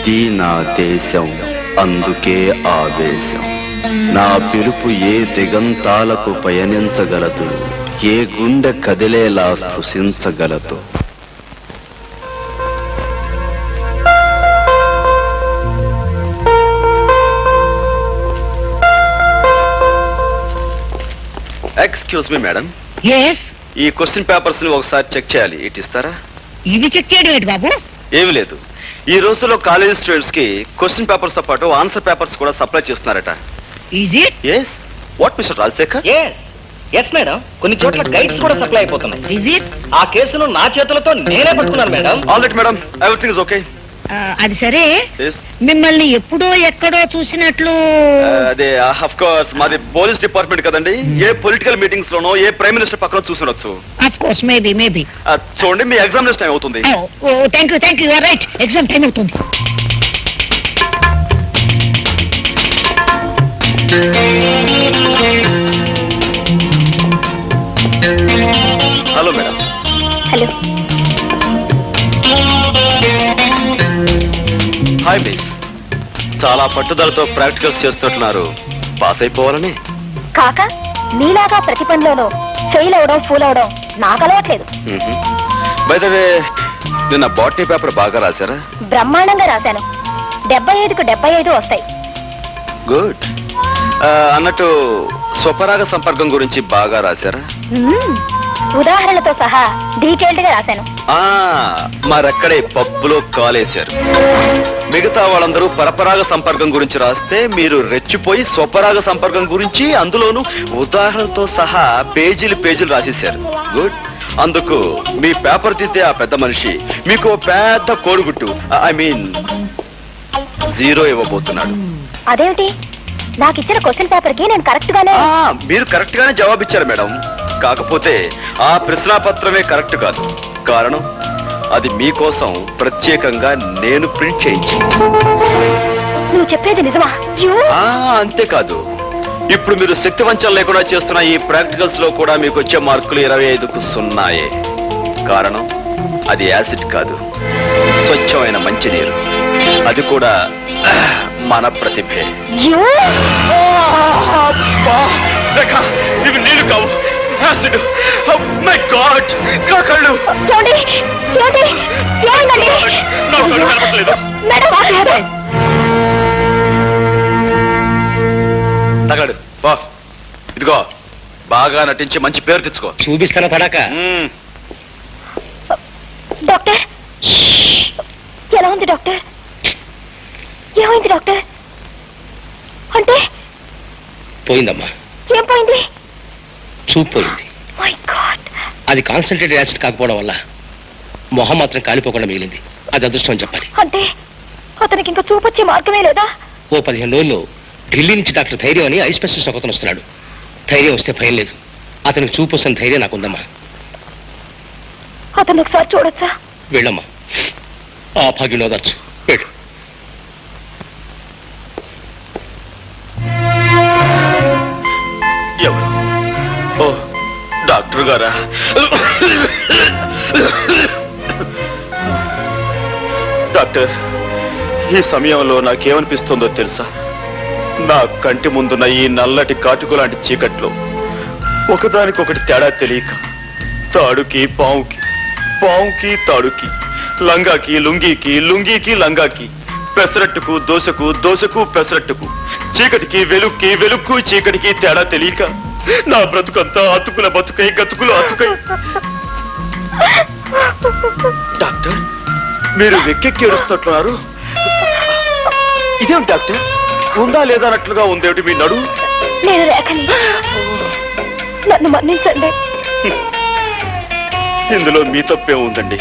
ఇది నా దేశం, అందుకే ఆవేశం. నా పిలుపు ఏ దిగంతాలకు పయనించగలదు, ఏ గుండె కదిలేలా స్పృశించగలదు. ఎక్స్క్యూజ్ మీ మేడం, ఈ క్వశ్చన్ పేపర్స్ ని ఒకసారి చెక్ చేయాలి, ఇటు ఇస్తారా? ఇవి చెక్ చేయడం ఏంటి బాబు? ఏమి లేదు, ఈ రోజుల్లో కాలేజ్ స్టూడెంట్స్ కి క్వశ్చన్ పేపర్స్ తో పాటు ఆన్సర్ పేపర్స్ కూడా సప్లై చేస్తున్నారట. yes what Mister Rajasekhar? Yes madam, కొన్ని చోట్ల గైడ్స్ కూడా సప్లై అయిపోతున్నాయి. ఆ కేసును నా చేతులతో నేనే పట్టుకున్నాను madam. All right madam, everything is okay. అది సరే, మిమ్మల్ని ఎప్పుడో ఎక్కడో చూసినట్లు. అదే ఆఫ్ కోర్స్ మాది పోలీస్ డిపార్ట్మెంట్ కదండి, ఏ పొలిటికల్ మీటింగ్స్ లోనో ఏ ప్రైమ్ మినిస్టర్ పక్కన చూసుండొచ్చు. Of course, maybe. చూడండి, మీ ఎగ్జామినేషన్ టైం అవుతుంది. Thank you right, exam time అవుతుంది. Hello madam. Hello. Hi miss, చాలా పట్టుదలతో ప్రాక్టికల్స్ చేస్తున్నారు, పాస్ అయిపోవాలని. కాక నీలాగా ప్రతి పనిలోనూ ఫెయిల్ అవడం ఫూల్ అవడం నాకు అలవాట్లేదు. బై ద వే, నిన్న బాటనీ పేపర్ బాగా రాశారా? బ్రహ్మాండంగా రాశాను. 75కు 75 వస్తాయి. గుడ్. అన్నట్టు స్వపరాగ సంపర్కం గురించి బాగా రాశారా? ఉదాహరణలతో సహా డీటెయిల్డ్ గా రాశాను. మరక్కడే పప్పులో కాలేశారు. మిగతా వాళ్ళందరూ పరపరాగ సంపర్కం గురించి రాస్తే మీరు రెచ్చిపోయి స్వపరాగ సంపర్కం గురించి అందులోనూ ఉదాహరణతో సహా పేజీలు రాసేశారు. గుడ్. అందుకు మీ పేపర్ దిద్దే ఆ పెద్ద మనిషి మీకు పెద్ద కోడిగుట్టు, ఐ మీన్ 0 ఇవ్వబోతున్నాడు. అదేమిటి? నాకు ఇచ్చిన క్వశ్చన్ పేపర్ కి నేను కరెక్ట్ గానే. మీరు కరెక్ట్ గానే జవాబిచ్చారు మేడం, కాకపోతే ఆ ప్రశ్నాపత్రమే కరెక్ట్ కాదు. కారణం, అది మీకోసం ప్రత్యేకంగా నేను ప్రింట్ చేయించి. నువ్వు చెప్పేది నిజమా? అంతేకాదు, ఇప్పుడు మీరు శక్తి వంచన లేకుండా చేస్తున్న ఈ ప్రాక్టికల్స్ లో కూడా మీకు వచ్చే మార్కులు 25కు 0. కారణం, అది యాసిడ్ కాదు, స్వచ్ఛమైన మంచినీరు, అది కూడా మన ప్రతిభే. ఇవి నీళ్లు కావు, యాసిడ్. మై గాడ్, నా కళ్ళు తగడు. బాస్, ఇదిగో బాగా నటించి మంచి పేరు తెచ్చుకో. చూపిస్తాను పడాక. డాక్టర్, ఎలా ఉంది డాక్టర్? ఏమైంది డాక్టర్? అంటే పోయిందమ్మా. ఏం పోయింది? చూపు పోయింది. My God. అది కాన్సన్ట్రేటెడ్ యాసిడ్ కాకపోవడం వల్ల మొహం మాత్రం కాలిపోకుండా మిగిలింది. అది అదృష్టం చెప్పాలి. అంటే అతనికి ఇంకా చూపొచ్చే మార్గమే లేదా? ఓ 15 రోజుల్లో ఢిల్లీ నుంచి డాక్టర్ ధైర్యం అని ఐ స్పెషలిస్ట్ ఒకతను వస్తున్నాడు. ధైర్యం వస్తే భయం లేదు. అతనికి చూపు వస్తున్న ధైర్యం నాకుందమ్మా. అతను ఒకసారి చూడొచ్చా? వెళ్ళమ్మా, ఆ భాగ్యం ఓదార్చు. వెళ్ళు. ఎవరు? ఓ, డాక్టర్ గారా? డాక్టర్, ఈ సమయంలో నాకేమనిపిస్తుందో తెలుసా? నా కంటి ముందున్న ఈ నల్లటి కాటుకు లాంటి చీకట్లో ఒకదానికొకటి తేడా తెలియక తాడుకి పావుకి, పావుకి తాడుకి, లంగాకి లుంగీకి, లుంగీకి లంగాకి, పెసరట్టుకు దోశకు, దోశకు పెసరట్టుకు, చీకటికి వెలుక్కి, వెలుక్కు చీకటికి తేడా తెలియక నా బ్రతుకంతా అతుకుల బతుకై, గతుకులు అతుకై. డాక్టర్, మీరు వెక్కెక్కి ఏడుస్తున్నారు. ఇదేం డాక్టర్, ఉందా లేదా అన్నట్లుగా ఉందేమిటి మీ నడు? నేను రేఖని, నన్ను మన్నించండి. ఇందులో మీ తప్పే ఉందండి.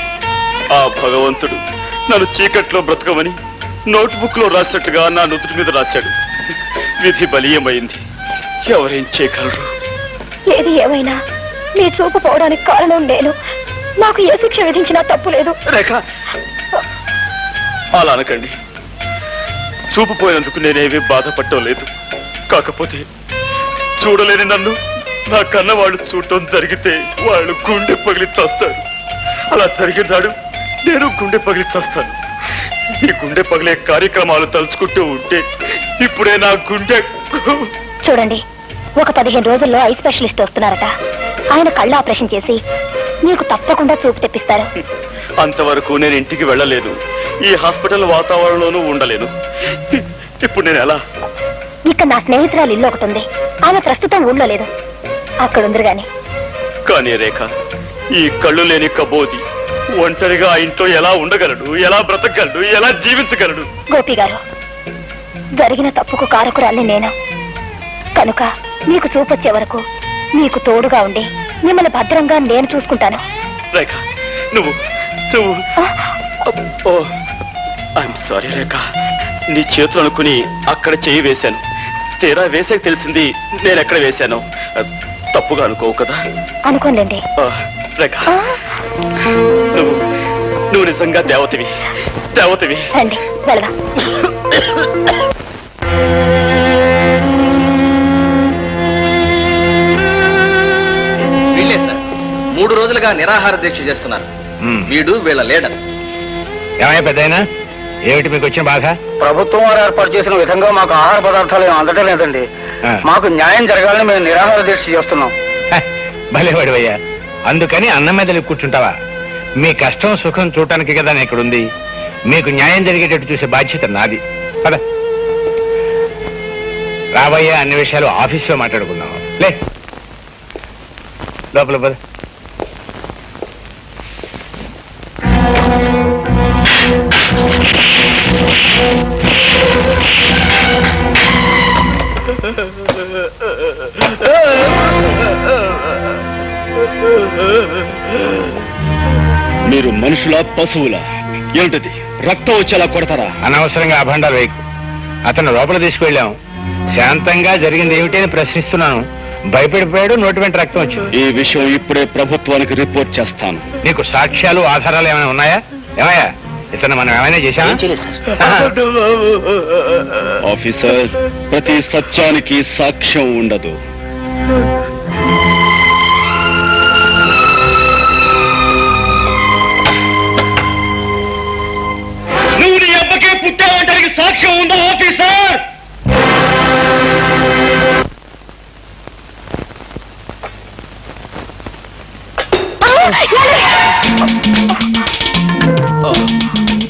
ఆ భగవంతుడు నన్ను చీకట్లో బ్రతకమని నోట్బుక్ లో రాసినట్టుగా నా నుదుటి మీద రాశాడు. విధి బలీయమైంది, ఎవరేం చేయగలరు? ఏది ఏమైనా మీ చూపు పోవడానికి కారణం నేను. నాకు ఏ శిక్ష విధించినా తప్పు లేదు. రేఖ, అలా అనకండి. చూపు పోయినందుకు నేనేమీ బాధపడటం లేదు. కాకపోతే చూడలేని నన్ను నా కన్న వాళ్ళు చూడటం జరిగితే వాళ్ళు గుండె పగిలి చస్తారు. అలా జరిగినాడు నేను గుండె పగిలి చస్తాను. నీ గుండె పగిలే కార్యక్రమాలు తలుచుకుంటూ ఉంటే ఇప్పుడే నా గుండె. చూడండి, ఒక 15 రోజుల్లో ఐ స్పెషలిస్ట్ వస్తున్నారట. ఆయన కళ్ళు ఆపరేషన్ చేసి మీకు తప్పకుండా చూపు తెప్పిస్తారు. అంతవరకు నేను ఇంటికి వెళ్ళలేను, ఈ హాస్పిటల్ వాతావరణంలోనూ ఉండలేను. ఇప్పుడు నేను ఎలా? ఇక్కడ నా స్నేహితురాలు ఇల్లు ఒకటి ఉంది. ఆమె ప్రస్తుతం ఊళ్ళో లేదు, అక్కడ ఉందరు గాని. కానీ రేఖ, ఈ కళ్ళు లేని కబోది ఒంటరిగా ఆ ఇంట్లో ఎలా ఉండగలడు, ఎలా బ్రతకగలడు, ఎలా జీవించగలడు? గోపి గారు, జరిగిన తప్పుకు కారకురాల్ని నేను. కనుక మీకు చూపొచ్చే వరకు మీకు తోడుగా ఉండి మిమ్మల్ని భద్రంగా నేను చూసుకుంటాను. రేఖ, నువ్వు ఐఎమ్ సారీ రేఖ, నీ చేతులు అనుకుని అక్కడ చేయి వేశాను. తీరా వేసాక తెలిసింది నేను ఎక్కడ వేశాను. తప్పుగా అనుకోవు కదా? అనుకోండి. రేఖ, నువ్వు నిజంగా దేవతవి. రండి వెళదాం. వీళ్ళే సార్ 3 రోజులుగా నిరాహార దీక్ష చేస్తున్నారు. వీడు వీళ్ళ లీడర్. ఏమయ్యా పెద్దయినా, ఏమిటి మీకు వచ్చిన బాధ? ప్రభుత్వం వారు ఏర్పాటు చేసిన విధంగా మాకు ఆహార పదార్థాలు ఏమి అందటం లేదండి. మాకు న్యాయం జరగాలని మేము నిరాహార దీక్ష చేస్తున్నాం. భలేవాడివయ్యా, అందుకని అన్నం మీద కూర్చుంటావా? మీ కష్టం సుఖం చూడటానికి కదా నేను ఇక్కడుంది. మీకు న్యాయం జరిగేటట్టు చూసే బాధ్యత నాది. పద రాబోయే అన్ని విషయాలు ఆఫీస్లో మాట్లాడుకుందాం. లే లోపల పద. మీరు మనుషుల పశువుల? ఏమిటది? రక్తం వచ్చేలా కొడతారా? అనవసరంగా అభండాలు వేయకు. అతను లోపల తీసుకువెళ్ళాం. శాంతంగా జరిగింది ఏమిటి అని ప్రశ్నిస్తున్నాను. భయపడిపోయాడు, నోటి వెంట రక్తం వచ్చింది. ఈ విషయం ఇప్పుడే ప్రభుత్వానికి రిపోర్ట్ చేస్తాను. నీకు సాక్ష్యాలు ఆధారాలు ఏమైనా ఉన్నాయా? ఏమయ్యా, ఇతను మనం ఏమైనా చేశామా? ఆఫీసర్, ప్రతి సత్యానికి సాక్ష్యం ఉండదు. నువ్వు నీ అబ్బకే పుట్టావంటానికి సాక్ష్యం ఉందా ఆఫీసర్?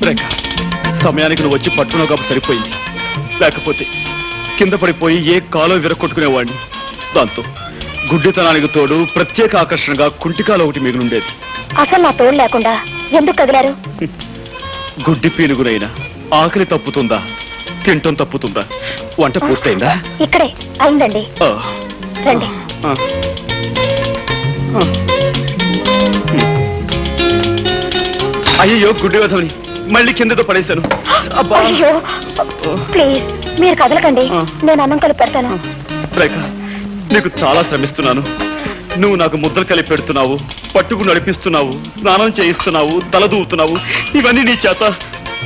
రేఖ, సమయానికి నువ్వు వచ్చి పట్టుకున్నావు కాబట్టి సరిపోయింది. లేకపోతే కింద పడిపోయి ఏ కాలో విరగొట్టుకునేవాడిని. దాంతో గుడ్డితనానికి తోడు ప్రత్యేక ఆకర్షణగా కుంటికాలు ఒకటి మిగిలిండేది. అసలు నా తోడు లేకుండా ఎందుకు కదిలారు? గుడ్డి పీనుగునైనా ఆకలి తప్పుతుందా, తింటం తప్పుతుందా? వంట పూర్తయిందా? ఇక్కడే అయిందండి. రండి. అయ్యో, గుడ్డి వధవని మళ్ళీ కిందతో పడేశాను. అయ్యో ప్లీజ్ మీరు కదలకండి, నేను అన్నం కలిపి పెడతాను. రేఖ, నీకు చాలా శ్రమిస్తున్నాను. నువ్వు నాకు ముద్దలు కలిపి పెడుతున్నావు, పట్టుకు నడిపిస్తున్నావు, స్నానం చేయిస్తున్నావు, తల దూవుతున్నావు. ఇవన్నీ నీ చేత.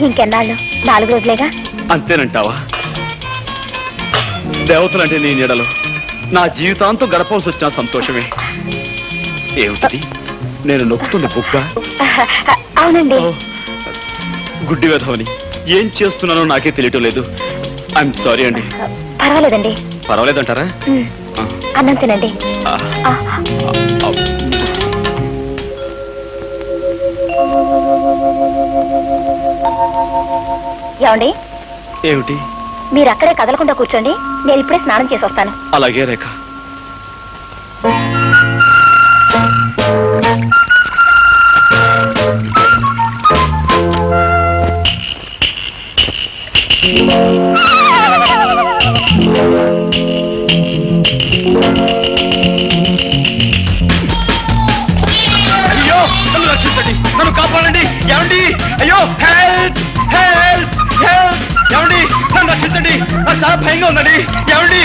ఇంకెన్నాళ్ళు? 4 రోజులేగా. అంతేనంటావా? దేవతలంటే నీ నీడలో నా జీవితాంతం గడపవలసి వచ్చిన సంతోషమే. ఏమిటి నేను నొక్కుతున్న బుగ్గ? అవునండి. గుడ్డి వెధవని ఏం చేస్తున్నానో నాకే తెలియటం లేదు. ఐఎమ్ సారీ అండి. పర్వాలేదండి. పర్వాలేదంటారా? అన్నం తినండి. ఏమండి? ఏమిటి? మీరు అక్కడే కదలకుండా కూర్చోండి, నేను ఇప్పుడే స్నానం చేసి వస్తాను. అలాగే రేఖ. అయ్యో, నన్ను రక్షించండి, నన్ను కాపాడండి. ఏమండి? అయ్యో, హెల్ప్ హెల్ప్ హెల్ప్! ఏమండి, నన్ను రక్షించండి, నాకు చాలా భయంగా ఉందండి. ఏమండి?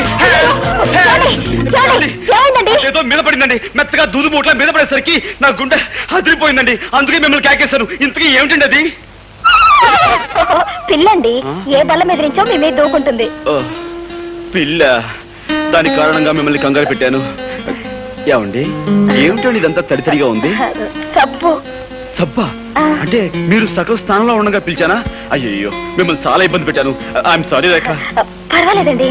ఏదో మీద పడిందండి, మెత్తగా దూదు మూట్ల మీద పడేసరికి నా గుండె అదిరిపోయిందండి. అందుకే మిమ్మల్ని కేకేశాను. ఇంతకీ ఏమిటండి అది? పిల్లండి, ఏ బల్ల మీద నుంచో మీ మీద దూకుంటుంది. పిల్ల? దాని కారణంగా మిమ్మల్ని కంగారు పెట్టాను. ఏమండి, ఏమిటండి ఇదంతా తడితడిగా ఉంది? సబ్బు. సబ్బా అంటే మీరు సకల స్థానంలో ఉండగా పిలిచానా? అయ్యో మిమ్మల్ని చాలా ఇబ్బంది పెట్టాను. ఐఎమ్ సారీ రేఖ. పర్వాలేదండి.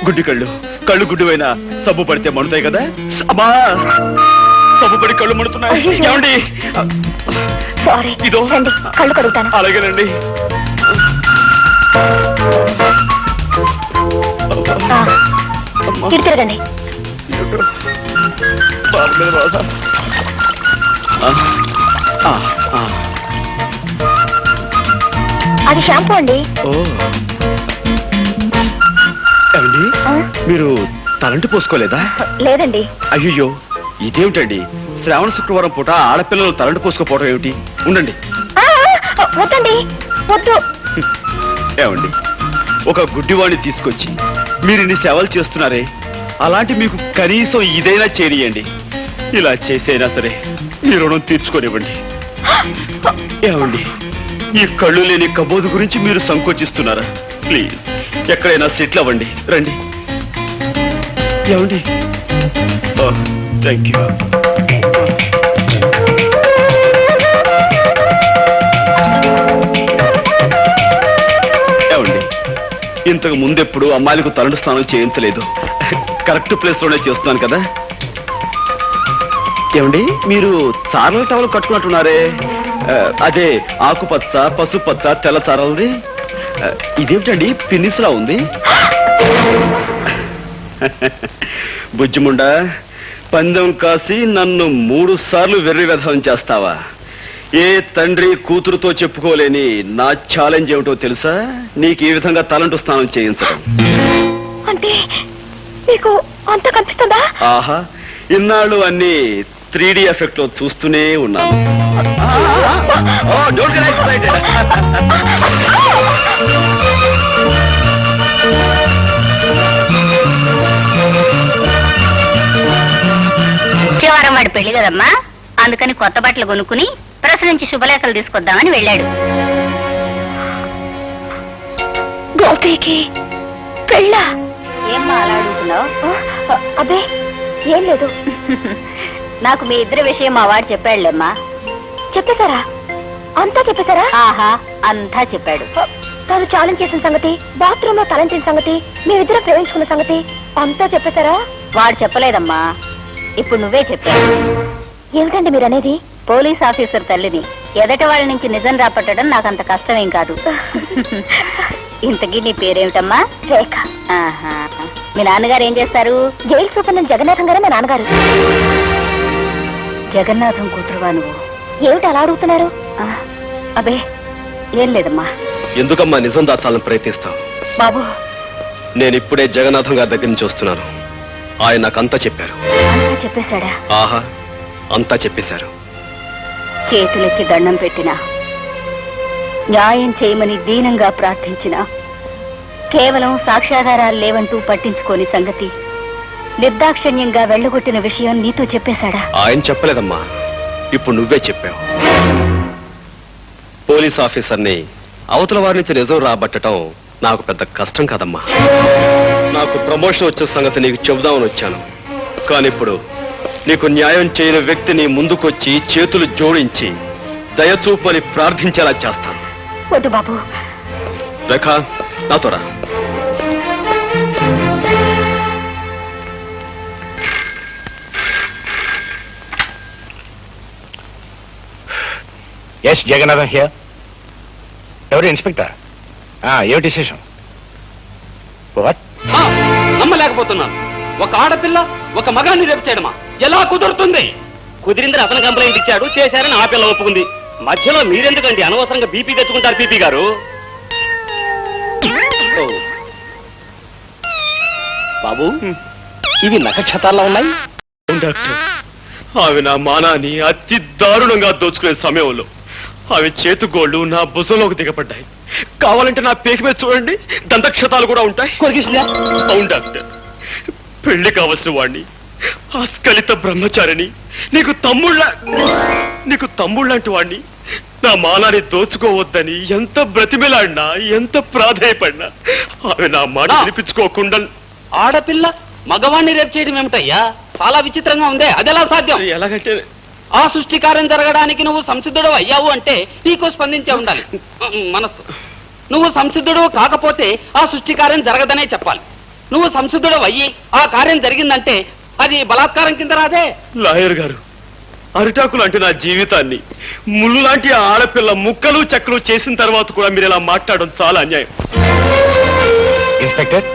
గుడ్డి కళ్ళు గుడ్డివైనా సబ్బు పడితే మండుతాయి కదా. అమ్మా సబ్బు పడి కళ్ళు మండుతున్నాయి. ఏమండి సారీ, ఇదో రండి, కళ్ళు కడుగుతాను. అలాగేనండి. ఇటు తిరగండి. బాధ మీద బాధ. అది షాంపూ అండి. ఓ ఏమండి మీరు తలంటి పోసుకోలేదా? లేదండి. అయ్యో ఇదేమిటండి, శ్రావణ శుక్రవారం పూట ఆడపిల్లలు తలంటి పోసుకోపోవడం ఏమిటి? ఉండండి. వద్దండి, వద్దు. ఏమండి ఒక గుడ్డివాణ్ణి తీసుకొచ్చి మీరు ఇన్ని సేవలు చేస్తున్నారే, అలాంటి మీకు కనీసం ఇదైనా చేరియండి. ఇలా చేసైనా సరే మీ రుణం తీర్చుకోనివ్వండి. ఏమండి ఈ కళ్ళు లేని కబోదు గురించి మీరు సంకోచిస్తున్నారా? ప్లీజ్ ఎక్కడైనా సెటిల్ అవ్వండి. రండి. ఏమండి థ్యాంక్ యూ. ఏమండి ఇంతకు ముందెప్పుడు అమ్మాయిలకు తలంటు స్నానం చేయించలేదు. కరెక్ట్ ప్లేస్ లోనే చేస్తున్నాను కదా. ఏమండి మీరు చారల టవల్ కట్టుకున్నట్టున్నారే, అదే ఆకుపచ్చ పసుపచ్చ తెల్ల చారలది. ఇదేమిటండి పిన్నిస్లా ఉంది? బుజ్జిముండా పందెం కాసి నన్ను 3 సార్లు వెర్రి వ్యధం చేస్తావా? ఏ తండ్రి కూతురుతో చెప్పుకోలేని నా ఛాలెంజ్ ఏమిటో తెలుసా? నీకు ఈ విధంగా తలంటు స్నానం చేయించడం. అంటే మీకు అంత కనిపిస్తుందా? ఆహా ఇన్నాళ్ళు అన్ని 3D ఎఫెక్ట్ లో చూస్తూనే ఉన్నాను. శుక్రవారం వాడి పెళ్లి కదమ్మా, అందుకని కొత్త బట్టలు కొనుక్కుని ప్రెస్ నుంచి శుభలేఖలు తీసుకొద్దామని వెళ్ళాడు. గోపికి పెళ్ళా? ఏమ్మా అలా అడుగుతున్నావు? అబ్బే ఏం లేదు. నాకు మీ ఇద్దరి విషయం మా వాడు చెప్పాడులేమ్మా. చెప్పేశారా? అంతా చెప్పేశారా? ఆహా అంతా చెప్పాడు. తను ఛాలెంజ్ చేసిన సంగతి, బాత్రూమ్ లో తలంచిన సంగతి, మీరిద్దరు ప్రేమించుకున్న సంగతి అంతా చెప్పేశారా? వాడు చెప్పలేదమ్మా, ఇప్పుడు నువ్వే చెప్పావు. ఏమిటండి మీరు అనేది? పోలీస్ ఆఫీసర్ తల్లిని ఎదట వాళ్ళ నుంచి నిజం రాపట్టడం నాకు అంత కష్టమేం కాదు. ఇంతకీ నీ పేరేమిటమ్మా? రేఖ. ఆహా మీ నాన్నగారు ఏం చేస్తారు? జైలు సూపరింటెండెంట్ జగన్నాథం గారే మా నాన్నగారు. జగన్నాథం కూతురువా నువ్వు? ఏమిటి అలా అడుగుతున్నారు? అబే ఏం లేదమ్మా. ఎందుకమ్మా నిజం దాచాలని ప్రయత్నిస్తావు? బాబు నేను ఇప్పుడే జగన్నాథం గారి దగ్గర నుంచి వస్తున్నాను. ఆయన నాకంతా చెప్పారు. అంతా చెప్పేశాడా? ఆహా అంతా చెప్పేశారు. చేతులెత్తి దండం పెట్టినా, న్యాయం చేయమని దీనంగా ప్రార్థించినా కేవలం సాక్ష్యాధారాలు లేవంటూ పట్టించుకోని సంగతి, నిర్దాక్షిణ్యంగా వెళ్ళగొట్టిన విషయం నీతో చెప్పేశాడా? ఆయన చెప్పలేదమ్మా, ఇప్పుడు నువ్వే చెప్పావు. పోలీస్ ఆఫీసర్ని అవతల వారి నుంచి నిజం రాబట్టడం నాకు పెద్ద కష్టం కాదమ్మా. నాకు ప్రమోషన్ వచ్చే సంగతి నీకు చెబుదామని వచ్చాను. కానీ ఇప్పుడు నీకు న్యాయం చేయని వ్యక్తిని ముందుకొచ్చి చేతులు జోడించి దయచూపని ప్రార్థించేలా చేస్తాను. వద్దు బాబు. రేఖ నాతో రా. Yes Jagannatham here. ఎవరు ఇన్స్పెక్టర్? ఏమిటి విశేషం? వాట్? నమ్మలేకపోతున్నాను. ఒక ఆడపిల్ల ఒక మగాన్ని రేపు చేయడమా? ఎలా కుదురుతుంది? కుదిరిందని అతను కంప్లైంట్ ఇచ్చాడు, చేశారని ఆ పిల్ల ఒప్పుకుంది. మధ్యలో మీరెందుకండి అనవసరంగా బీపీ తెచ్చుకుంటారు? పీపీ గారు బాబు ఇవి నక్షత్రాల్లో ఉన్నాయి. డాక్టర్ ఆమె నా మానాన్ని అతి దారుణంగా దోచుకునే సమయంలో ఆమె చేతుగోళ్లు నా భుజంలోకి దిగబడ్డాయి. కావాలంటే నా పేక మీద చూడండి, దంతక్షతాలు కూడా ఉంటాయి. అవును డాక్టర్, పెళ్లి కావలసిన వాణ్ణి, ఆస్కలిత బ్రహ్మచారిని, నీకు తమ్ముళ్ళంటి వాణ్ణి నా మానాన్ని దోచుకోవద్దని ఎంత బ్రతిమిలాడినా, ఎంత ప్రాధేయపడినా ఆమె నా మాట వినిపించుకోకుండా. ఆడపిల్ల మగవాణ్ణి రేపు చేయడం ఏమిటయ్యా? చాలా విచిత్రంగా ఉందే, అదెలా సాధ్యం? ఎలాగంటే ఆ సృష్టి కార్యం జరగడానికి నువ్వు సంసిద్ధుడు అయ్యావు అంటే నీకు స్పందించే ఉండాలి మనస్సు. నువ్వు సంసిద్ధుడు కాకపోతే ఆ సృష్టి కార్యం జరగదనే చెప్పాలి. నువ్వు సంసిద్ధుడు అయ్యి ఆ కార్యం జరిగిందంటే అది బలాత్కారం కింద రాదే. లాయర్ గారు, అరిటాకు లాంటి నా జీవితాన్ని ముళ్ళు లాంటి ఆ ఆడపిల్ల ముక్కలు చెక్కలు చేసిన తర్వాత కూడా మీరు ఇలా మాట్లాడడం చాలా అన్యాయం. ఇన్స్పెక్టర్,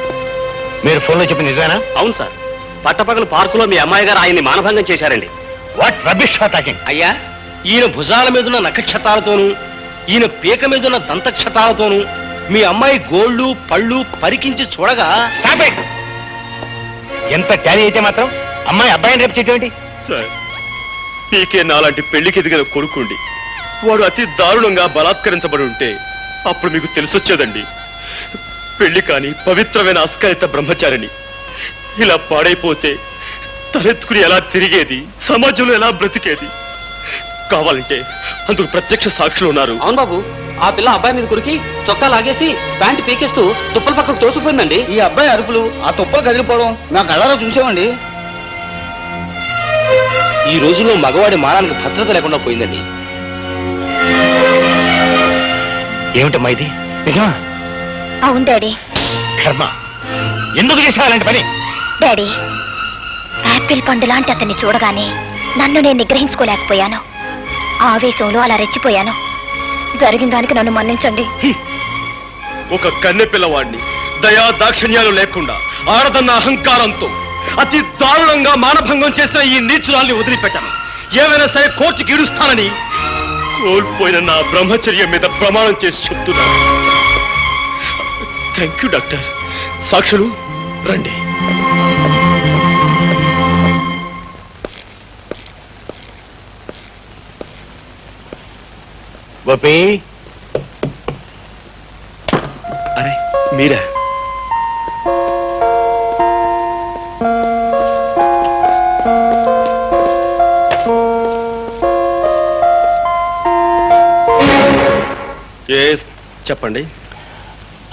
మీరు ఫోన్లో చెప్పిన నిజమేనా? అవును సార్, పట్టపగలు పార్కులో మీ అమ్మాయి గారు ఆయన్ని మానభంగం చేశారండి. What rubbish talking? అయ్యా, ఈయన భుజాల మీదున్న నఖక్షతాలతోనూ ఈయన పీక మీదున్న దంతక్షతాలతోనూ మీ అమ్మాయి గోళ్ళు పళ్ళు పరికించి చూడగా Stop it! ఎంత ట్యాలీ అయితే మాత్రం అమ్మాయి అబ్బాయిని రేపు చేయటం ఏంటి? సార్, పీకే నాలాంటి పెళ్లికి ఎదిగిన కొడుకుండి వాడు అతి దారుణంగా బలాత్కరించబడి ఉంటే అప్పుడు మీకు తెలిసొచ్చేదండి. పెళ్లి కాని పవిత్రమైన అస్కరిత బ్రహ్మచారిని ఇలా పాడైపోతే తలెత్తుకుని ఎలా తిరిగేది, సమాజంలో ఎలా బ్రతికేది? కావాలంటే అందుకు ప్రత్యక్ష సాక్షులు ఉన్నారు. అవును బాబు, ఆ పిల్ల అబ్బాయి మీద కురికి చొక్కా లాగేసి ప్యాంటు పీకేస్తూ తుప్పల పక్కకు తోసిపోయిందండి. ఈ అబ్బాయి అరుపులు, ఆ తుప్పలు కదిలిపోవడం నా కళ్ళలో చూసామండి. ఈ రోజుల్లో మగవాడి మానానికి భద్రత లేకుండా పోయిందండి. ఏమిటమ్మా ఇది? నిజమా? అవును డాడీ. కర్మ, ఎందుకు చేసావు అలాంటి పని? డాడీ, యాపిల్ పండు లాంటి అతన్ని చూడగానే నన్ను నేను నిగ్రహించుకోలేకపోయాను. ఆవేశంలో అలా రెచ్చిపోయాను. జరిగిన దానికి నన్ను మన్నించండి. ఒక కన్నె పిల్లవాడిని దయా దాక్షిణ్యాలు లేకుండా ఆడదన్న అహంకారంతో అతి దారుణంగా మానభంగం చేసిన ఈ నీచురాల్ని వదిలిపెట్టాను. ఏమైనా సరే కోర్టుకి ఇడుస్తానని కోల్పోయిన నా బ్రహ్మచర్యం మీద ప్రమాణం చేసి చెప్తున్నాను. Thank you doctor. సాక్షులు రండి. గోపి, అరే మీరా? చెప్పండి.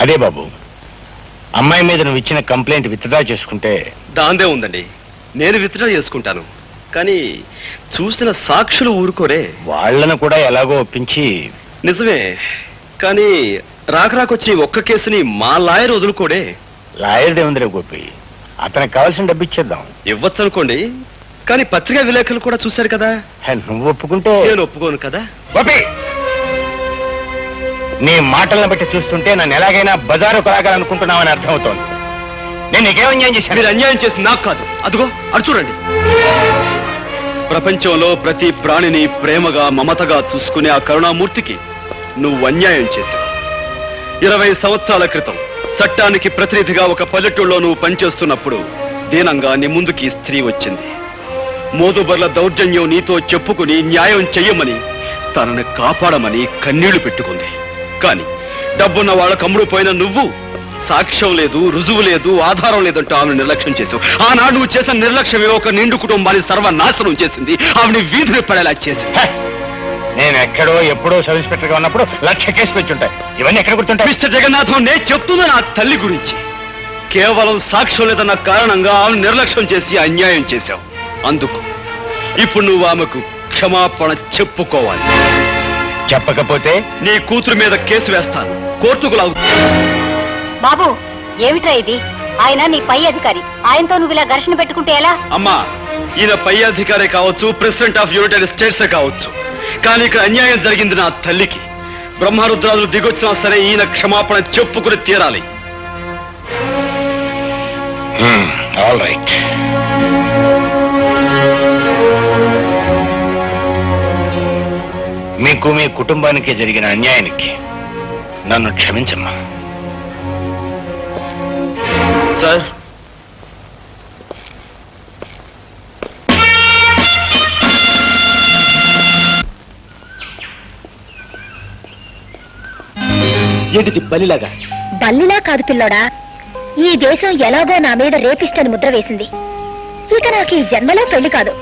అదే బాబు, అమ్మాయి మీద నువ్వు ఇచ్చిన కంప్లైంట్ విత్డ్రా చేసుకుంటే. దాందే ఉందండి, నేను విత్డ్రా చేసుకుంటాను. కానీ చూసిన సాక్షులు ఊరుకోరే. వాళ్ళను కూడా ఎలాగో ఒప్పించి. నిజమే, కానీ రాకరాకొచ్చి ఒక్క కేసుని మా లాయర్ వదులుకోడే. లాయర్డే ఉందిరే గోపి, అతనికి కావాల్సిన డబ్బు ఇచ్చేద్దాం. ఇవ్వచ్చు అనుకోండి, కానీ పత్రికా విలేకరులు కూడా చూశారు కదా. నువ్వు ఒప్పుకుంటే. నేను ఒప్పుకోను కదా. గోపి, నీ మాటలను బట్టి చూస్తుంటే నన్ను ఎలాగైనా బజారు కొలాగాలనుకుంటున్నావని అర్థమవుతోంది. నేను నీకేం అన్యాయం చేశాను? మీరు అన్యాయం చేసి నాకు కాదు, అదిగో అటు చూడండి. ప్రపంచంలో ప్రతి ప్రాణిని ప్రేమగా మమతగా చూసుకునే ఆ కరుణామూర్తికి నువ్వు అన్యాయం చేశావు. 20 సంవత్సరాల క్రితం చట్టానికి ప్రతినిధిగా ఒక పల్లెటూళ్ళలో నువ్వు పనిచేస్తున్నప్పుడు దీనంగా నీ ముందుకి స్త్రీ వచ్చింది. మోదుబర్ల దౌర్జన్యం నీతో చెప్పుకుని న్యాయం చెయ్యమని, తనని కాపాడమని కన్నీళ్లు పెట్టుకుంది. కాని డబ్బున్న వాళ్ళ కమ్ముడు పోయిన నువ్వు సాక్ష్యం లేదు, రుజువు లేదు, ఆధారం లేదంటూ ఆమెను నిర్లక్ష్యం చేసావు. ఆనాడు నువ్వు చేసిన నిర్లక్ష్యమే ఒక నిండు కుటుంబాన్ని సర్వనాశనం చేసింది. ఆమెని వీధిని పడేలా చేసింది. నేను ఎక్కడో ఎప్పుడో సబ్ ఇన్స్పెక్టర్ గా ఉన్నప్పుడు 1,00,000 కేసులు వచ్చుంటాయి. ఇవన్నీ ఎక్కడ గుర్తుంటాయి? మిస్టర్ జగన్నాథం, నేను చెప్తున్నా నా తల్లి గురించి. కేవలం సాక్ష్యం లేదన్న కారణంగా ఆమెను నిర్లక్ష్యం చేసి అన్యాయం చేశావు. అందుకు ఇప్పుడు నువ్వు ఆమెకు క్షమాపణ చెప్పుకోవాలి. చెప్పకపోతే నీ కూతురు మీద కేసు వేస్తాను, కోర్టుకు లాగు. బాబు, ఏమిట్రా ఇది? ఆయన నీ పై అధికారి, ఆయనతో నువ్వు ఇలా ఘర్షణ పెట్టుకుంటే ఎలా? అమ్మా, ఈయన పై అధికారే కావచ్చు, ప్రెసిడెంట్ ఆఫ్ యునైటెడ్ స్టేట్స్ కావచ్చు, కానీ ఇక్కడ అన్యాయం జరిగింది నా తల్లికి. బ్రహ్మరుద్రాలు దిగొచ్చినా సరే ఈయన క్షమాపణ చెప్పుకుని తీరాలి. All right. మీకు మీ కుటుంబానికి జరిగిన అన్యాయానికి నన్ను క్షమించమ్మా. సార్, ఏంటిది బలిలాగా? బల్లిలా కాదు పిల్లోడా, ఈ దేశం ఎలాగో నా మీద రేపిస్టని ముద్ర వేసింది. ఇక నాకు ఈ జన్మలో పెళ్లి కాదు.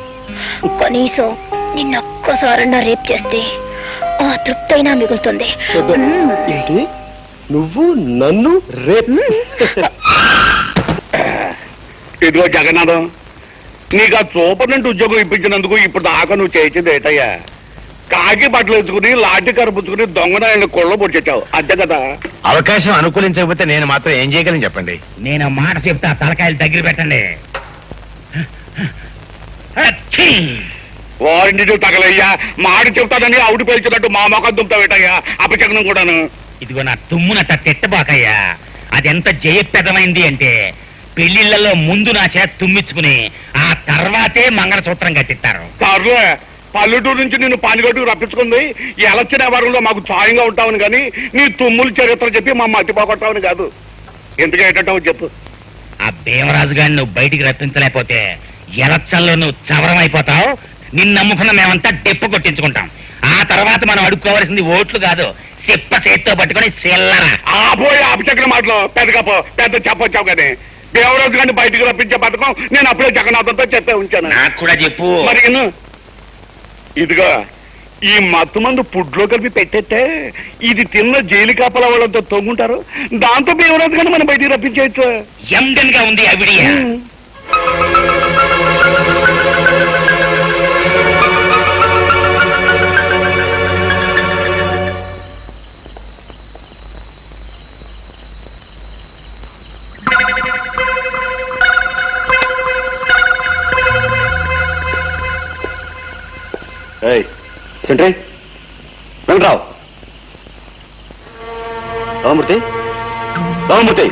కనీసం నిన్నొక్కసారన్నా రేప్ చేస్తే ఆ తృప్తైనా మిగులుతుంది. ఏంటి, నువ్వు నన్ను రేపు? ఇదిగో జగన్నాథం, నీకు ఆ సూపరింటెండెంట్ ఉద్యోగం ఇప్పించినందుకు ఇప్పుడు దాకా నువ్వు చేసింది ఏంటయ్యా? కాకి బట్టలు వేసుకుని లాఠీ కరుపుచ్చుకుని దొంగనాయన కొళ్ళ పొడిచావు అంతే కదా. అవకాశం అనుకూలించకపోతే నేను మాత్రం ఏం చేయగలను చెప్పండి. నేను మాట చెప్తా, తలకాయలు దగ్గర పెట్టండి. వారింటి తగలయ్యా, మాట చెప్తాదని అవుడు పేల్చినట్టు మా మొఖం దుంపుతావేటయ్యా అపచకనం కూడాను. ఇదిగో నా తుమ్మునట్ట తిట్టబాకయ్యా. అదెంత జయప్రదమైంది అంటే పెళ్లిళ్లలో ముందు నా చేత తుమ్మించుకుని ఆ తర్వాతే మంగళసూత్రం కట్టిస్తారు. సర్లే, పల్లెటూరు నుంచి నిన్ను పానిగట్టుకు రప్పించుకుంది ఎలక్షన్ వ్యవహారంలో మాకు సాయంగా ఉంటావని కానీ నీ తుమ్ముల చరిత్ర చెప్పి మా మట్టి పోగొట్టావని కాదు. ఎందుకు ఏంటంటావు చెప్పు. ఆ భీమరాజు గారిని నువ్వు బయటికి రప్పించలేకపోతే ఎలక్షన్లో నువ్వు చవరం అయిపోతావు. నిన్ను నమ్ముకున్న మేమంతా డెప్పు కొట్టించుకుంటాం. ఆ తర్వాత మనం అడుక్కోవాల్సింది ఓట్లు కాదు, చెప్ప చేత్తో పట్టుకుని చిల్లరా. ఆపోయి అపచక్ర మాటలు పెద్ద చెప్పొచ్చావు కానీ దేవరాజు గారిని బయటికి రప్పించే పథకం నేను అప్పుడే జగన్నాథంతో చెప్పే ఉంచాను. నాకు కూడా చెప్పు. మరి ఇదిగా ఈ మత్తు మందు ఫుడ్ లో కలిపి పెట్టేస్తే ఇది తిన్న జైలు కాపల వాళ్ళంతా తొంగుంటారు. దాంతో దేవరాజు గారిని మనం బయటికి రప్పించేయచ్చు. ఎండన్ గా ఉంది అవిడియా. సెంట్రీ వెంకట్రావు, రామమూర్తి, రామమూర్తి.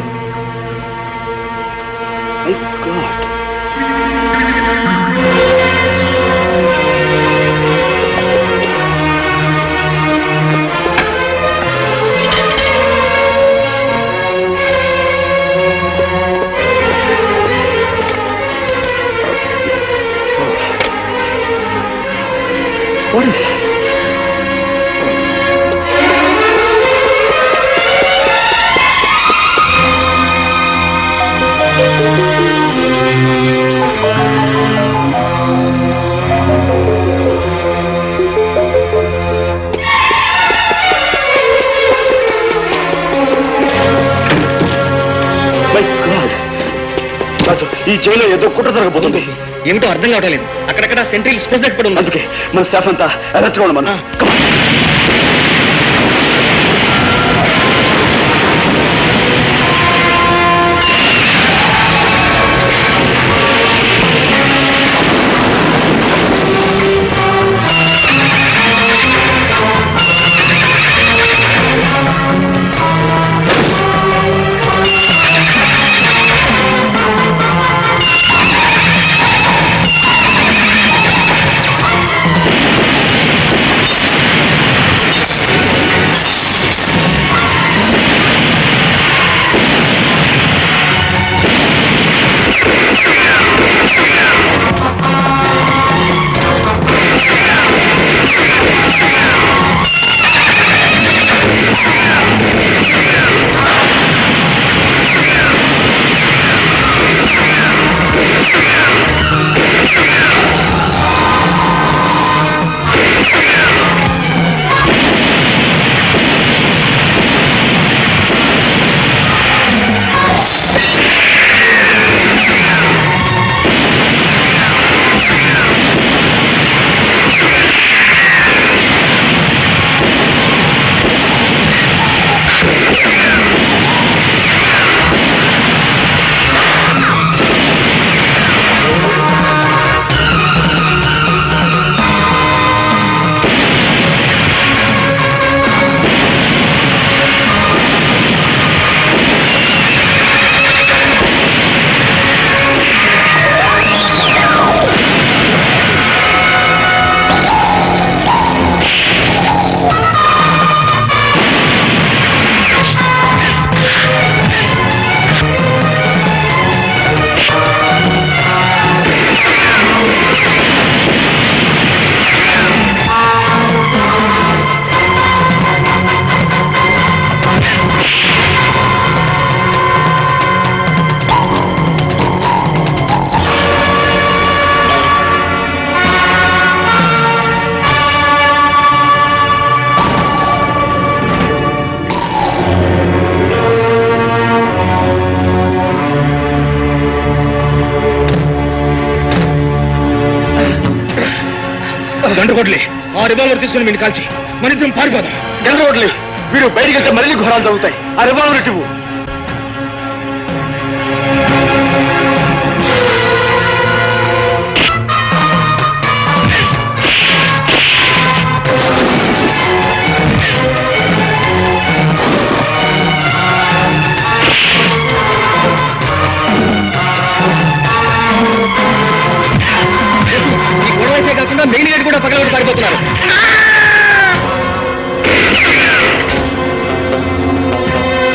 ఈ జైల్లో ఏదో కుట్ర జరగబోతుంది. ఏమిటో అర్థం కావడం లేదు. అక్కడక్కడ సెంట్రల్ స్పెషల్ కూడా ఉంది. అందుకే మన స్టాఫ్ అంతా అలర్ట్ గా ఉండమన్నా. గండ్రగొడ్లే ఆ రివాల్వర్ తీసుకుని మీరు కాల్చి మన ఇద్దరం పారిపోదాం. గండ్రగొడ్లే, వీరు బయటికి వెళ్తే మళ్ళీ ఘోరాలు జరుగుతాయి. ఆ రివాల్వర్ ఇటు ఇవ్వు. ఈ గొడవైతే కాకుండా మెయిన్ గేట్ కూడా పగలగొట్టి పారిపోతున్నారు.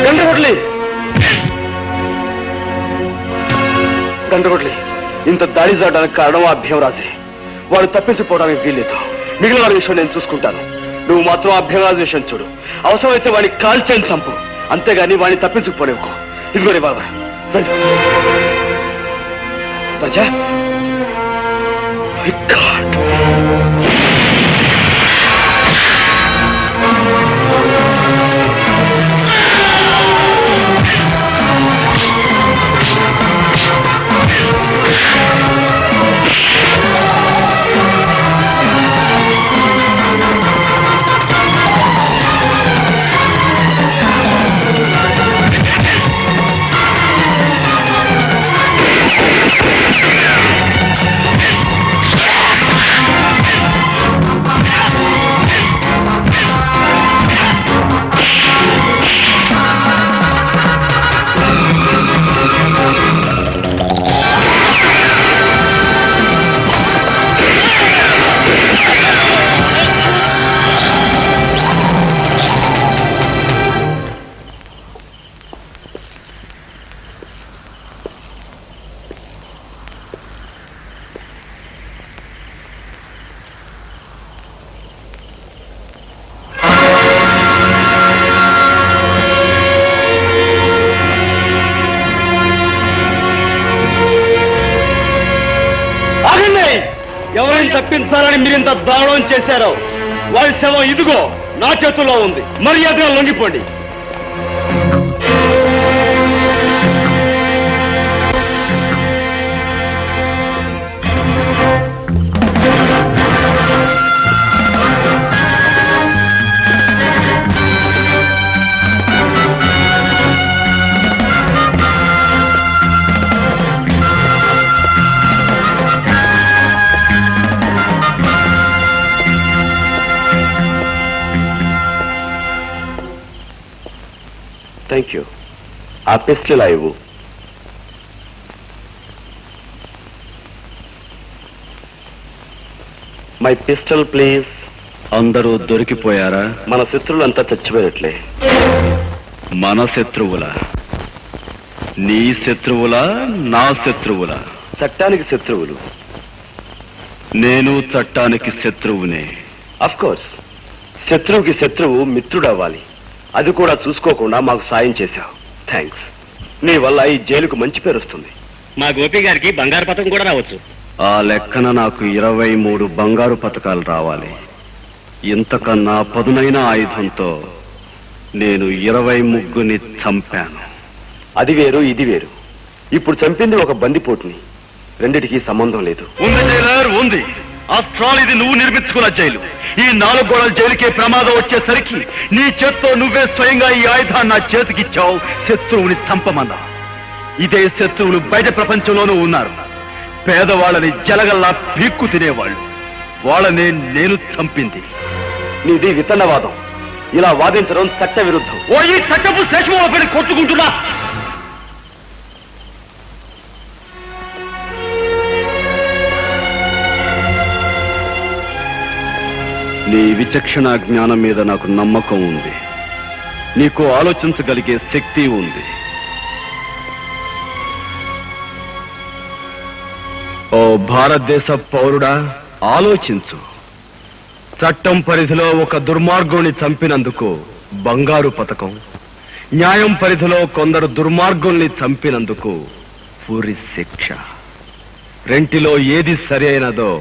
గండ్రగొడ్లే, గండ్రగొడ్లే, ఇంత దాడి జరగడానికి కారణం ఆ భీమరాజే. వాడు తప్పించిపోవడానికి వీల్లేదు. మిగిలిన వాడి విషయం నేను చూసుకుంటాను. నువ్వు మాత్రం ఆ భీమరాజు విషయం చూడు. అవసరమైతే వాడిని కాల్చేని చంపు, అంతేగాని వాడిని తప్పించుకుపోలేవుకో. ఇదిగో బాబా, రాజా. ఎవరైనా తప్పించాలని మీరింత దారుణం చేశారో వారి శవం ఇదిగో నా చేతుల్లో ఉంది. మర్యాదగా లొంగిపోండి. Thank you. ఆ పిస్టల్ ఇవ్వు. My pistol please. అందరూ దొరికిపోయారా? మన శత్రువులంతా చచ్చిపోయట్లే. మన శత్రువులా? నీ శత్రువులా నా శత్రువులా? చట్టానికి శత్రువులు. నేను చట్టానికి శత్రువునే. అఫ్ కోర్స్, శత్రువుకి శత్రువు మిత్రుడవ్వాలి. అది కూడా చూసుకోకుండా మాకు సాయం చేశావు. థ్యాంక్స్. నీ వల్ల ఈ జైలుకు మంచి పేరు వస్తుంది. మా గోపి గారికి బంగారు పథకం కూడా రావచ్చు. ఆ లెక్కన నాకు 23 బంగారు పథకాలు రావాలి. ఇంతకన్నా పదునైన ఆయుధంతో నేను 23ని చంపాను. అది వేరు, ఇది వేరు. ఇప్పుడు చంపింది ఒక బందిపోటుని. రెండిటికి సంబంధం లేదు. ఉంది జైలర్, ఉంది. ఆఫ్టర్ ఇది నువ్వు నిర్మించుకున్న జైలు. ఈ 4 గోడల జైలుకే ప్రమాదం వచ్చేసరికి నీ చేత్తో నువ్వే స్వయంగా ఈ ఆయుధాన్ని నా చేతికిచ్చావు. శత్రువుని చంపమన్నా. ఇదే శత్రువులు బయట ప్రపంచంలోనూ ఉన్నారు. పేదవాళ్ళని జలగల్లా పీక్కు తినేవాళ్ళు. వాళ్ళనే నేను చంపింది. నీది విత్తనవాదం. ఇలా వాదించడం చట్ట విరుద్ధం. ఓ ఈ చట్టపు శేషమోపడి కొట్టుకుంటున్నా. నీ విచక్షణ జ్ఞానం మీద నాకు నమ్మకం ఉంది. నీకు ఆలోచించగలిగే శక్తి ఉంది. ఓ భారతదేశ పౌరుడా, ఆలోచించు. చట్టం పరిధిలో ఒక దుర్మార్గుని చంపినందుకు బంగారు పథకం, న్యాయం పరిధిలో కొందరు దుర్మార్గుల్ని చంపినందుకు పూరి శిక్ష. రెంటిలో ఏది సరి అయినదో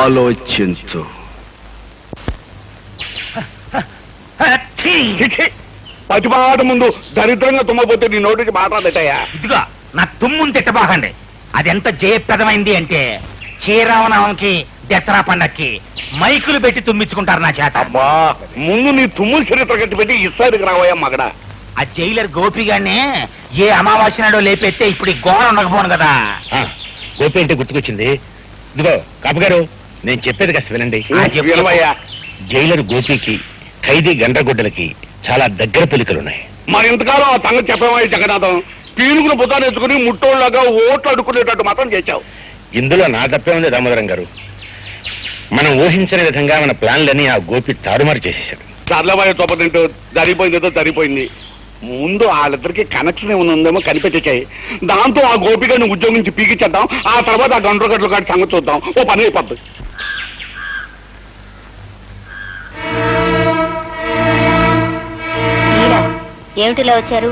ఆలోచించు. పతిపాట ముందు దరిద్రంగా తుమ్మపోతే నీ నోటికి మాట్లాడేటయ్యా. ఇదిగా నా తుమ్ముని తిట్టబాకండి. అది ఎంత జయప్రదమైంది అంటే శ్రీరామనవమికి దసరా పండక్కి మైకులు పెట్టి తుమ్మించుకుంటారు నా చేత. అబ్బా ముందు నీ తుమ్ములు చరిత్ర కట్టి పెట్టి ఇస్సారికి రావయ్యా మగడా. ఆ జైలర్ గోపిగానే ఏ అమావాస్య నాడో లేపెత్తే ఇప్పుడు ఈ గోడ ఉండకపోను కదా. గోపి అంటే గుర్తుకొచ్చింది. ఇదిగో కాపు గారు, నేను చెప్పేది కాస్త వినండి. వినవయ్యా. జైలర్ గోపికి ఖైదీ గండ్రగొడ్డలకి చాలా దగ్గర పోలికలున్నాయి. మరి ఇంతకాలం ఆ సంగతి చెప్పేవా జగన్నాథం? పీనుగులు బుద్ధాన్ని ఎత్తుకుని ముట్టోళ్ళగా ఓట్లు అడుక్కునేటట్టు మాత్రం చేశావు. ఇందులో నా తప్పే ఉంది దామోదరం గారు. మనం ఊహించని విధంగా మన ప్లాన్లని ఆ గోపి తారుమారు చేసేశాడు. సర్లబాయ చొప్పతింటూ జరిగిపోయింది ఏదో జరిగిపోయింది. ముందు వాళ్ళిద్దరికి కనెక్షన్ ఏమైనా ఉందేమో కనిపెట్టాయి. దాంతో ఆ గోపికని ఉద్యోగం నుంచి పీకిచ్చేద్దాం. ఆ తర్వాత ఆ గండ్రగడ్డలు కాటి సంగతి చూద్దాం. ఓ పని అయిపోద్ది. ఏమిటిలా వచ్చారు?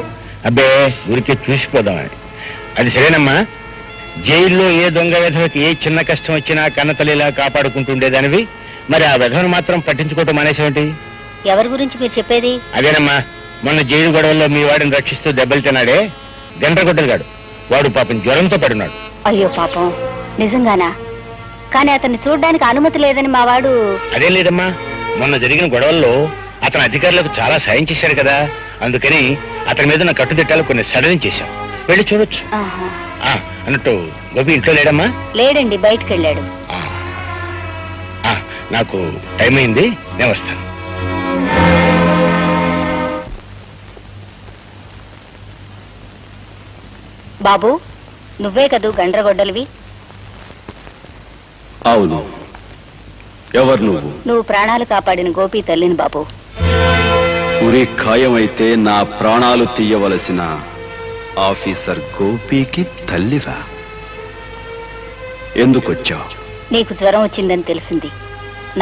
అబ్బే ఊరికే చూసిపోదామని. అది సరేనమ్మా, జైల్లో ఏ దొంగ విధవకి ఏ చిన్న కష్టం వచ్చినా కన్నతల్లిలా కాపాడుకుంటుండేదానివి, మరి ఆ విధవను మాత్రం పట్టించుకోవటం మానేసేమిటి? ఎవరి గురించి మీరు చెప్పేది? అదేనమ్మా, మొన్న జైలు గొడవల్లో మీ వాడిని రక్షిస్తూ దెబ్బలు తిన్నాడే గండ్రగొడ్డలుగాడు. వాడు పాపం జ్వరంతో పడున్నాడు. అయ్యో పాపం, నిజంగానా? కానీ అతన్ని చూడ్డానికి అనుమతి లేదని మా వాడు. అదేం లేదమ్మా, మొన్న జరిగిన గొడవల్లో అతను అధికారులకు చాలా సాయం చేశాడు కదా, అందుకని అతని మీద ఉన్న కట్టుదిట్టాలు కొన్ని సడలించేశాం. వెళ్ళి చూడొచ్చు. ఆహా. అన్నట్టు గోపి ఇంట్లో లేడమ్మా? లేడండి, బయటికి వెళ్ళాడు. నాకు టైం అయింది, నేను వస్తాను. బాబు, నువ్వే కదూ గండ్రగొడ్డలివి? అవును. ఎవరు నువ్వు? నువ్వు ప్రాణాలు కాపాడిన గోపి తల్లిని బాబు. ఉరి ఖాయమైతే నా ప్రాణాలు తీయవలసిన ఆఫీసర్ గోపికి తల్లివా? ఎందుకొచ్చావు? నీకు జ్వరం వచ్చిందని తెలిసింది.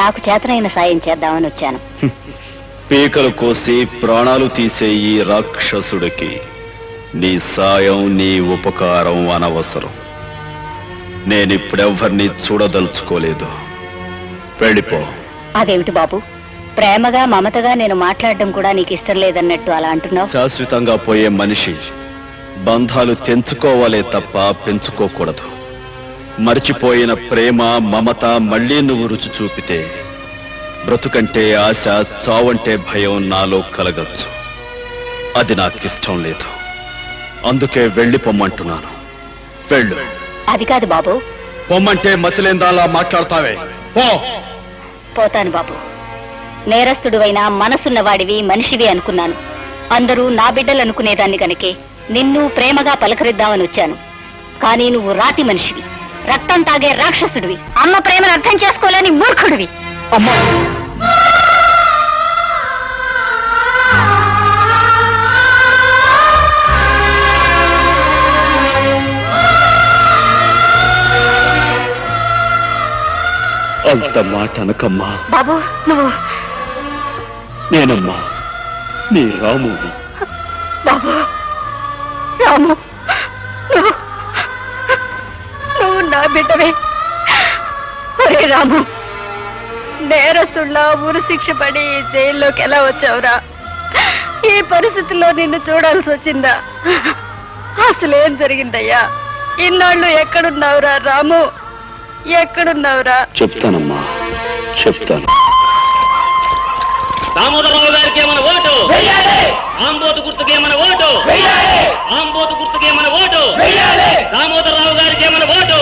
నాకు చేతనైన సాయం చేద్దామని వచ్చాను. పీకలు కోసి ప్రాణాలు తీసే ఈ రాక్షసుడికి నీ సాయం, నీ ఉపకారం అనవసరం. నేనిప్పుడెవ్వరిని చూడదలుచుకోలేదు. వెళ్ళిపో. అదేమిటి బాబు, ప్రేమగా మమతగా నేను మాట్లాడడం కూడా నీకు ఇష్టం లేదన్నట్టు అలా అంటున్నావు? శాశ్వతంగా పోయే మనిషి బంధాలు తెంచుకోవాలే తప్ప పెంచుకోకూడదు. మర్చిపోయిన ప్రేమ, మమత మళ్ళీ నువ్వు రుచి చూపితే బ్రతుకంటే ఆశ, చావంటే భయం నాలో కలగచ్చు. అది నాకిష్టం లేదు. అందుకే వెళ్ళిపోమ్మంటున్నాను. వెళ్ళు. అది కాదు బాబు. పొమ్మంటే మతిలేందాలా మాట్లాడతావే? పో. పోతాను బాబు. నేరస్తుడివైనా మనసున్నవాడివి, మనిషివి అనుకున్నాను. అందరూ నా బిడ్డలు అనుకునేదాన్ని కనుకే నిన్ను ప్రేమగా పలకరిద్దామని వచ్చాను. కానీ నువ్వు రాతి మనిషివి, రక్తం తాగే రాక్షసుడివి, అమ్మ ప్రేమను అర్థం చేసుకోలేని మూర్ఖుడివి. అమ్మా, అంత మాట అనకమ్మా. బాబు, నువ్వు. నేనమ్మా నీ రాముని. బాబు, రాము, నువ్వు నా బిడ్డవే. ఒరే రాము, నేరస్తుళ్ళ ఉరి శిక్ష పడి జైల్లోకి ఎలా వచ్చావురా? ఈ పరిస్థితుల్లో నిన్ను చూడాల్సి వచ్చిందా? అసలేం జరిగిందయ్యా? ఇన్నాళ్ళు ఎక్కడున్నావురా రాము? ఎక్కడున్నావురా? చెప్తానమ్మా, చెప్తాను. దామోదరరావు గారికి ఏమైనా ఓటు, ఆంబోతు గుర్తుకి ఏమైనా ఓటు, ఆంబోతు గుర్తుకి ఏమైనా ఓటు, దామోదరరావు గారికి ఏమైనా ఓటు.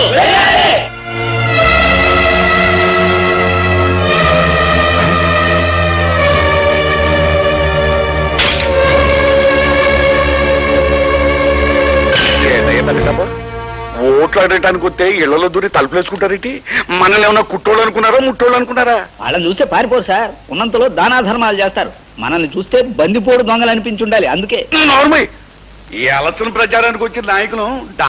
ఓట్లాడటానికి వస్తే ఇళ్లలో దూరి తలుపులేసుకుంటారేంటి? మనల్ని ఏమన్నా కుట్టోళ్ళు అనుకున్నారా, ముట్టోళ్ళు అనుకున్నారా? వాళ్ళని చూస్తే పారిపోరు సార్, ఉన్నంతలో దానా ధర్మాలు చేస్తారు. మనల్ని చూస్తే బందిపోడు దొంగలు అనిపించుండాలి. అందుకే నార్మల్ ఈ ఎలక్షన్ ప్రచారానికి వచ్చిన నాయకులు